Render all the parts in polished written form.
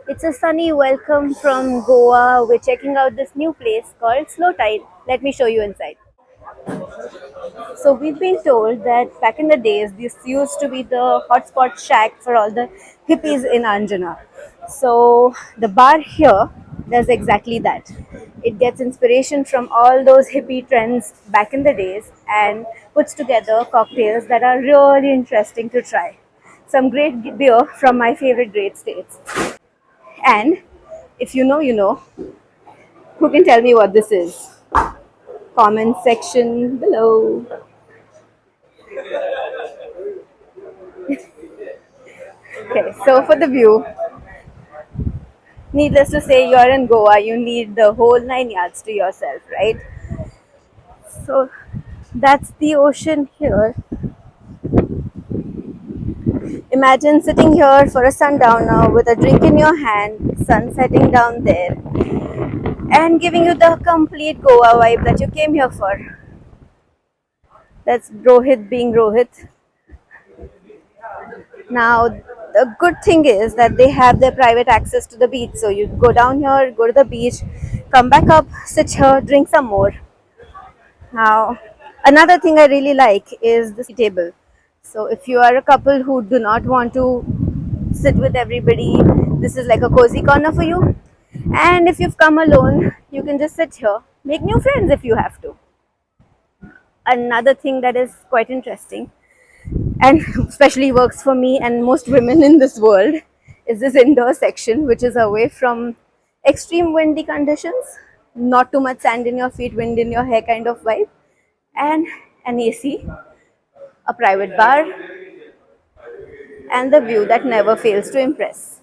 It's a sunny welcome from Goa. We're checking out this new place called Slow Tide. Let me show you inside. So we've been told that back in the days, this used to be the hotspot shack for all the hippies in Anjana. So the bar here does exactly that. It gets inspiration from all those hippie trends back in the days and puts together cocktails that are really interesting to try. Some great beer from my favorite great states. And if you know, you know. Who can tell me what this is? Comment section below. Okay, so for the view, needless to say, you're in Goa, you need the whole 9 yards to yourself, right? So that's the ocean here. Imagine sitting here for a sundowner with a drink in your hand, sun setting down there, and giving you the complete Goa vibe that you came here for. That's Rohit being Rohit. Now, the good thing is that they have their private access to the beach. So you go down here, go to the beach, come back up, sit here, drink some more. Now, another thing I really like is the table. So if you are a couple who do not want to sit with everybody, this is like a cozy corner for you. And if you've come alone, you can just sit here, make new friends if you have to. Another thing that is quite interesting and especially works for me and most women in this world is this indoor section, which is away from extreme windy conditions, not too much sand in your feet, wind in your hair kind of vibe, and an AC, a private bar, and the view that never fails to impress.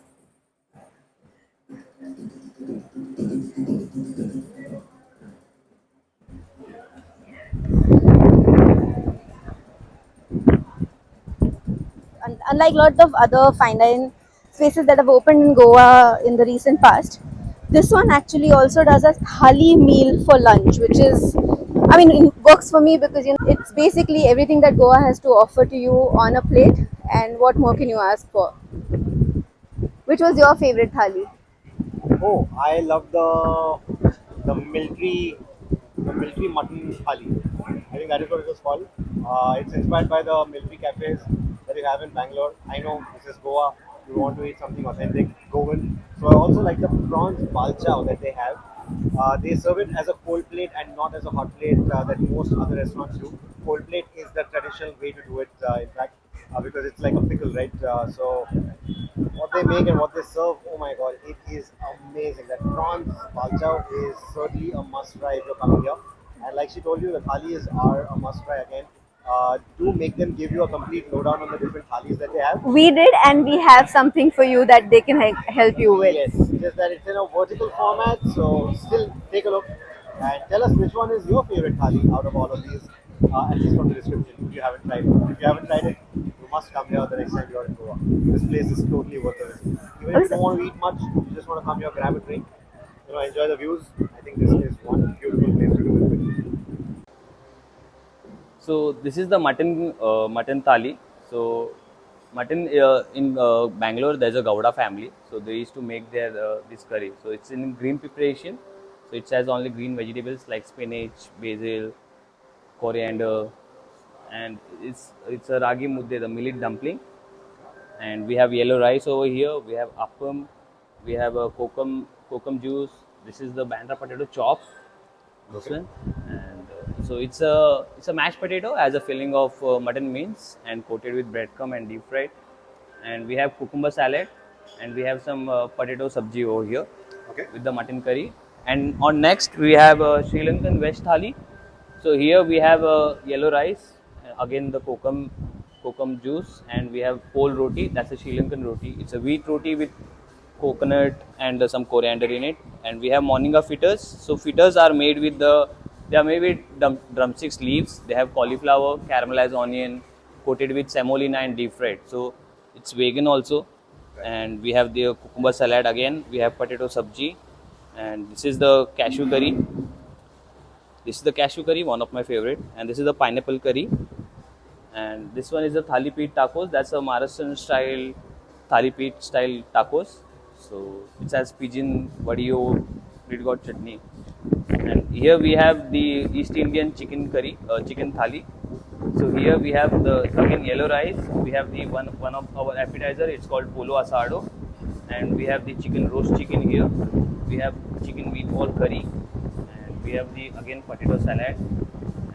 And unlike lots of other fine dine spaces that have opened in Goa in the recent past, this one actually also does a thali meal for lunch, which is, I mean, it works for me because it's basically everything that Goa has to offer to you on a plate. And what more can you ask for? Which was your favorite thali? Oh, I love the military mutton thali. I think that is what it was called. It's inspired by the military cafes that you have in Bangalore. I know this is Goa. You want to eat something authentic Goan. So I also like the prawns balchao that they have. They serve it as a cold plate and not as a hot plate that most other restaurants do. Cold plate is the traditional way to do it, in fact, because it's like a pickle, right? So what they make and what they serve, oh my god, it is amazing. That prawns balchao is certainly a must try if you're coming here. And like she told you, the thalis are a must try again. Do make them give you a complete lowdown on the different thalis that they have. We did, and we have something for you that they can help you with. Yes, just that it's in a vertical format, so still take a look and tell us which one is your favorite thali out of all of these, at least from the description, if you haven't tried it. If you haven't tried it, you must come here the next time you're in Goa. This place is totally worth the visit. Even if you don't want to eat much, you just want to come here, grab a drink, enjoy the views. I think this is one beautiful place to do it with. So this is the mutton thali. So mutton in Bangalore, there's a Gowda family. So they used to make their this curry. So it's in green preparation. So it has only green vegetables like spinach, basil, coriander, and it's a ragi mudde, the millet dumpling. And we have yellow rice over here. We have appam. We have a kokum juice. This is the bandra potato chop. This Okay. one, and so it's a mashed potato as a filling of mutton mince and coated with breadcrumb and deep fried. And we have cucumber salad, and we have some potato sabji over here Okay. with the mutton curry. And on next we have Sri Lankan veg thali. So here we have yellow rice, again the kokum juice, and we have pole roti. That's a Sri Lankan roti. It's a wheat roti with coconut and some coriander in it. And we have moringa fritters. So fritters are made with they are made with drumsticks leaves. They have cauliflower, caramelized onion, coated with semolina and deep fried. So it's vegan also. Right. And we have the cucumber salad again. We have potato sabji, and this is the cashew curry. This is the cashew curry, one of my favorite, and this is the pineapple curry. And this one is the thali peat tacos. That's a Maharashtrian style thali peat style tacos. So it has pigeon, vadio, red got chutney. And here we have the East Indian chicken curry, chicken thali. So here we have the again yellow rice. We have the one of our appetizer. It's called polo asado, and we have the chicken roast chicken here. We have chicken meatball curry, and we have the again potato salad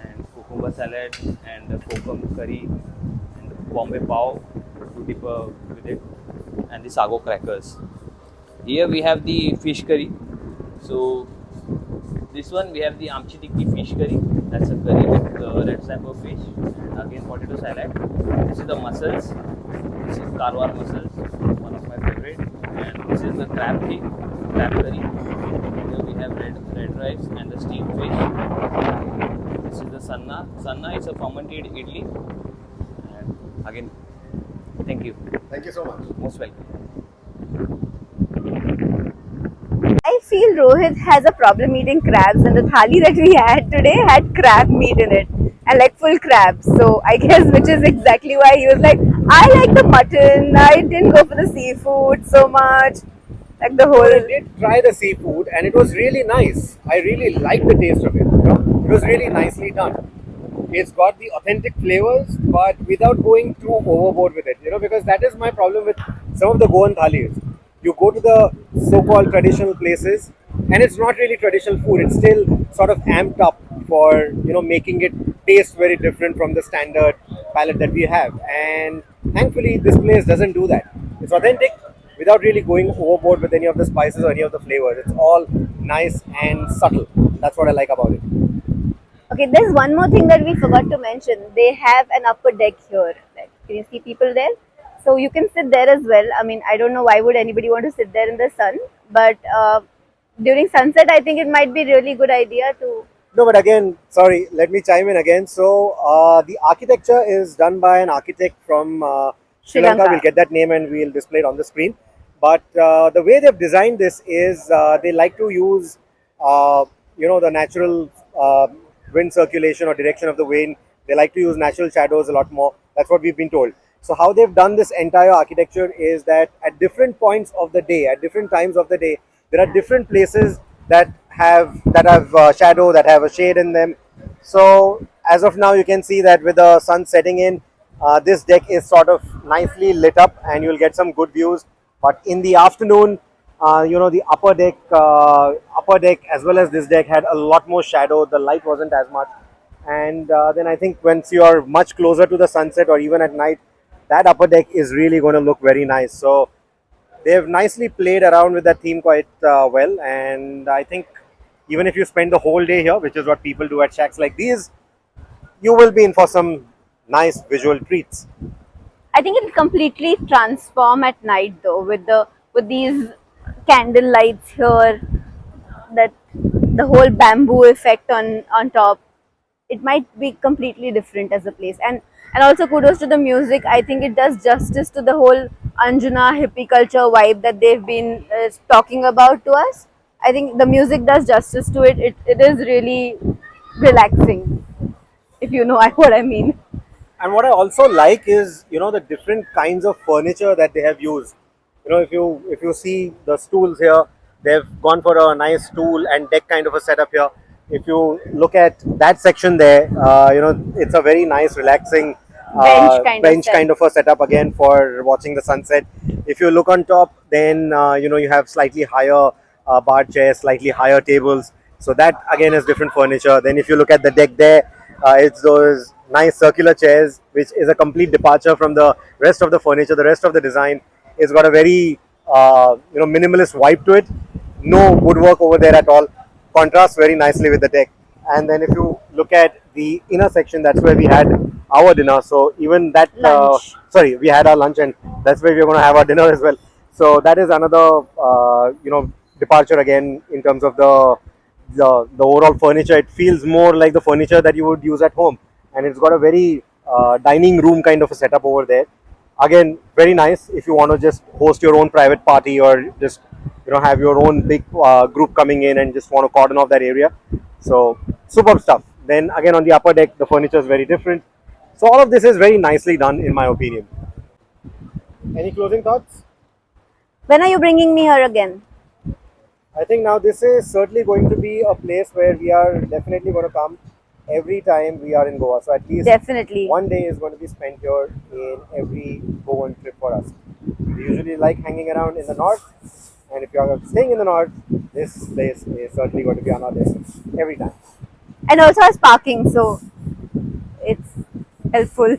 and cucumber salad and the kokum curry and the Bombay pav to dip with it, and the sago crackers. Here we have the fish curry. So this one we have the amchi tikki fish curry. That's a curry with red snapper fish and again potato salad. This is the mussels. This is karwar mussels, one of my favorite. And this is the crab curry. Here we have red rice and the steamed fish. This is the sanna. Sanna is a fermented idli. And again, thank you. Thank you so much. Most welcome. I feel Rohit has a problem eating crabs, and the thali that we had today had crab meat in it and like full crabs. So I guess which is exactly why he was like, I like the mutton. I didn't go for the seafood so much. Like the Well, I whole. did try the seafood and it was really nice. I really liked the taste of it. It was really nicely done. It's got the authentic flavors, but without going too overboard with it. Because that is my problem with some of the Goan thalis. You go to the so-called traditional places, and it's not really traditional food. It's still sort of amped up for making it taste very different from the standard palette that we have. And thankfully, this place doesn't do that. It's authentic without really going overboard with any of the spices or any of the flavors. It's all nice and subtle. That's what I like about it. Okay, there's one more thing that we forgot to mention. They have an upper deck here. Like, can you see people there? So you can sit there as well. I mean, I don't know why would anybody want to sit there in the sun, but during sunset, I think it might be really good idea to. No, but again, sorry, let me chime in again. So, the architecture is done by an architect from Sri Sri Lanka. Lanka. We'll get that name and we'll display it on the screen. But the way they've designed this is they like to use, the natural wind circulation or direction of the wind. They like to use natural shadows a lot more. That's what we've been told. So, how they've done this entire architecture is that at different points of the day, at different times of the day, there are different places that have shadow, that have a shade in them. So as of now, you can see that with the sun setting in, this deck is sort of nicely lit up, and you'll get some good views. But in the afternoon, the upper deck as well as this deck had a lot more shadow. The light wasn't as much, and then I think once you are much closer to the sunset or even at night, that upper deck is really going to look very nice. So they've nicely played around with that theme quite well, and I think even if you spend the whole day here, which is what people do at shacks like these, you will be in for some nice visual treats. I think it'll completely transform at night though with these candle lights here, that the whole bamboo effect on top. It might be completely different as a place, and also kudos to the music. I think it does justice to the whole Anjuna hippie culture vibe that they've been talking about to us. I think the music does justice to it. It is really relaxing, if you know what I mean. And what I also like is the different kinds of furniture that they have used. If you see the stools here, they've gone for a nice stool and deck kind of a setup here. If you look at that section there, it's a very nice, relaxing Bench kind of a setup again for watching the sunset. If you look on top, then you have slightly higher bar chairs, slightly higher tables. So that again is different furniture. Then if you look at the deck there, it's those nice circular chairs, which is a complete departure from the rest of the furniture. The rest of the design, it's got a very minimalist vibe to it. No woodwork over there at all. Contrasts very nicely with the deck. And then if you look at the inner section, that's where we had our dinner. So even that, Lunch. we had our lunch, and that's where we're going to have our dinner as well. So that is another departure again in terms of the overall furniture. It feels more like the furniture that you would use at home, and it's got a very dining room kind of a setup over there. Again, very nice if you want to just host your own private party, or just have your own big group coming in and just want to cordon off that area. So superb stuff. Then again on the upper deck, the furniture is very different. So all of this is very nicely done in my opinion. Any closing thoughts? When are you bringing me here again? I think now this is certainly going to be a place where we are definitely going to come every time we are in Goa. So at least Definitely. one day is going to be spent here in every Goan trip for us. We usually like hanging around in the north, and if you are staying in the north, this place is certainly going to be on our list every time. And also has parking, so it's helpful.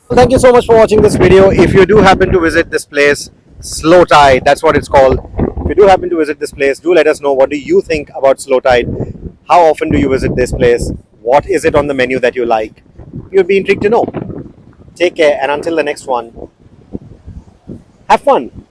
Well, thank you so much for watching this video. If you do happen to visit this place, Slow Tide, that's what it's called. If you do happen to visit this place, do let us know, what do you think about Slow Tide? How often do you visit this place? What is it on the menu that you like? You'd be intrigued to know. Take care, and until the next one, have fun.